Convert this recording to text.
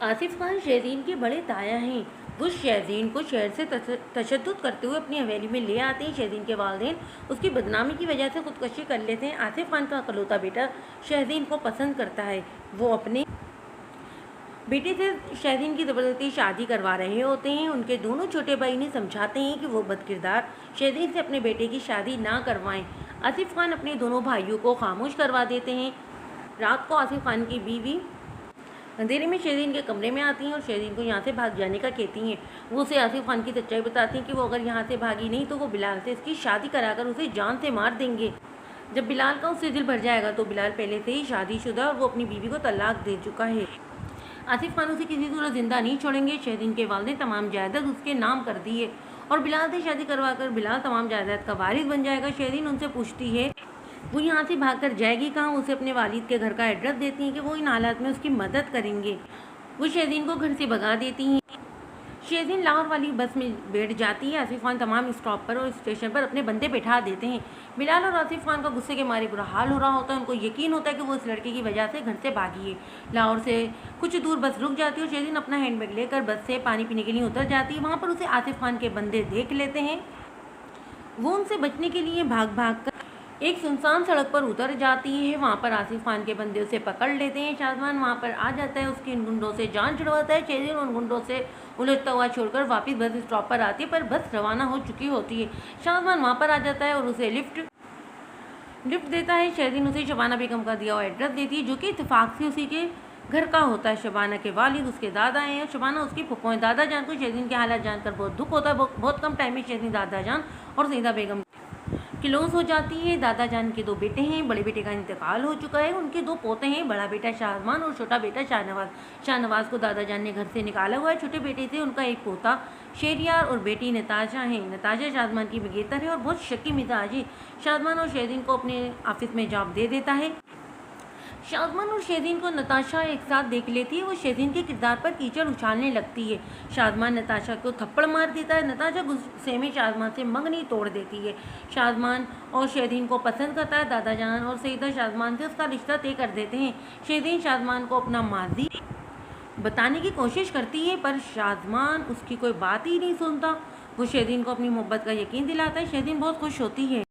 आसिफ खान शहरीन के बड़े ताया हैं। वो शहरीन को शहर से तशद्दुद करते हुए अपनी हवेली में ले आते हैं। शहरीन के वालिदैन उसकी बदनामी की वजह से खुदकशी कर लेते हैं। आसिफ खान का इकलौता बेटा शहरीन को पसंद करता है। वो अपने बेटे से शहरीन की ज़बरदस्ती शादी करवा रहे होते हैं। उनके दोनों छोटे भाई ने समझाते हैं कि वो बदकिरदार शहरीन से अपने बेटे की शादी ना करवाएं। आसिफ खान अपने दोनों भाइयों को खामोश करवा देते हैं। रात को आसिफ खान की बीवी अंधेरे में शहरीन के कमरे में आती हैं और शहरीन को यहाँ से भाग जाने का कहती हैं। वो उसे आसिफ खान की सच्चाई बताती हैं कि वो अगर यहाँ से भागी नहीं तो वो बिलाल से इसकी शादी कराकर उसे जान से मार देंगे। जब बिलाल का उससे दिल भर जाएगा तो बिलाल पहले से ही शादीशुदा और वो अपनी बीवी को तलाक दे चुका है। आसिफ खान उसे किसी सूरत जिंदा नहीं छोड़ेंगे। शहरीन के वालिद ने तमाम जायदाद उसके नाम कर दी है और बिलाल से शादी करवाकर बिलाल तमाम जायदाद का वारिस बन जाएगा। शहरीन उनसे पूछती है वो यहाँ से भागकर जाएगी कहाँ। उसे अपने वालिद के घर का एड्रेस देती हैं कि वो इन हालात में उसकी मदद करेंगे। वो शहरीन को घर से भगा देती हैं। शहरीन लाहौर वाली बस में बैठ जाती है। आसिफ खान तमाम स्टॉप पर और स्टेशन पर अपने बंदे बैठा देते हैं। बिलाल और आसिफ खान का गुस्से के मारे बुरा हाल हो रहा होता है। उनको यकीन होता है कि वो इस लड़के की वजह से घर से भागी है। लाहौर से कुछ दूर बस रुक जाती है और शहरीन अपना हैंडबैग लेकर बस से पानी पीने के लिए उतर जाती है। वहाँ पर उसे आसिफ खान के बंदे देख लेते हैं। वो उनसे बचने के लिए भाग भाग कर एक सुनसान सड़क पर उतर जाती है। वहाँ पर आसिफ खान के बंदे उसे पकड़ लेते हैं। शाजमान वहाँ पर आ जाता है, उसके इन गुंडों से जान छुड़वाता है। शहरीन उन गुंडों से उलझता हुआ छोड़कर वापस बस स्टॉप पर आती है, पर बस रवाना हो चुकी होती है। शाजमान वहाँ पर आ जाता है और उसे लिफ्ट देता है। शहरीन उसे शबाना बेगम का दिया हुआ एड्रेस देती है, जो कि इत्तेफाक से उसी के घर का होता है। शबाना के वालिद उसके दादा हैं और शबाना उसकी फुप्पो हैं। दादा जान को शहरीन की हालत जानकर बहुत दुख होता है। बहुत कम टाइम में शहरीन दादा जान और सईदा बेगम क्लोज हो जाती है। दादा जान के दो बेटे हैं। बड़े बेटे का इंतकाल हो चुका है। उनके दो पोते हैं, बड़ा बेटा शाहजमान और छोटा बेटा शाहनवाज। शाहनवाज को दादा जान ने घर से निकाला हुआ है। छोटे बेटे से उनका एक पोता शेरियार और बेटी नताशा है। नताशा शाहजमान की विजेतर है और बहुत शक्की मिजाज है। शाहजमान और शहरीन को अपने ऑफिस में जॉब दे देता है। शाजमान और शहरीन को नताशा एक साथ देख लेती है। वो शहरीन के किरदार पर कीचड़ उछालने लगती है। शाजमान नताशा को थप्पड़ मार देता है। नताशा गुस्से में शाजमान से मंगनी तोड़ देती है। शाजमान और शहरीन को पसंद करता है। दादा जान और सईदा शाजमान से उसका रिश्ता तय कर देते हैं। शहरीन शाजमान को अपना माजी बताने की कोशिश करती है, पर शाजमान उसकी कोई बात ही नहीं सुनता। वो शहरीन को अपनी मोहब्बत का यकीन दिलाता है। शहरीन बहुत खुश होती है।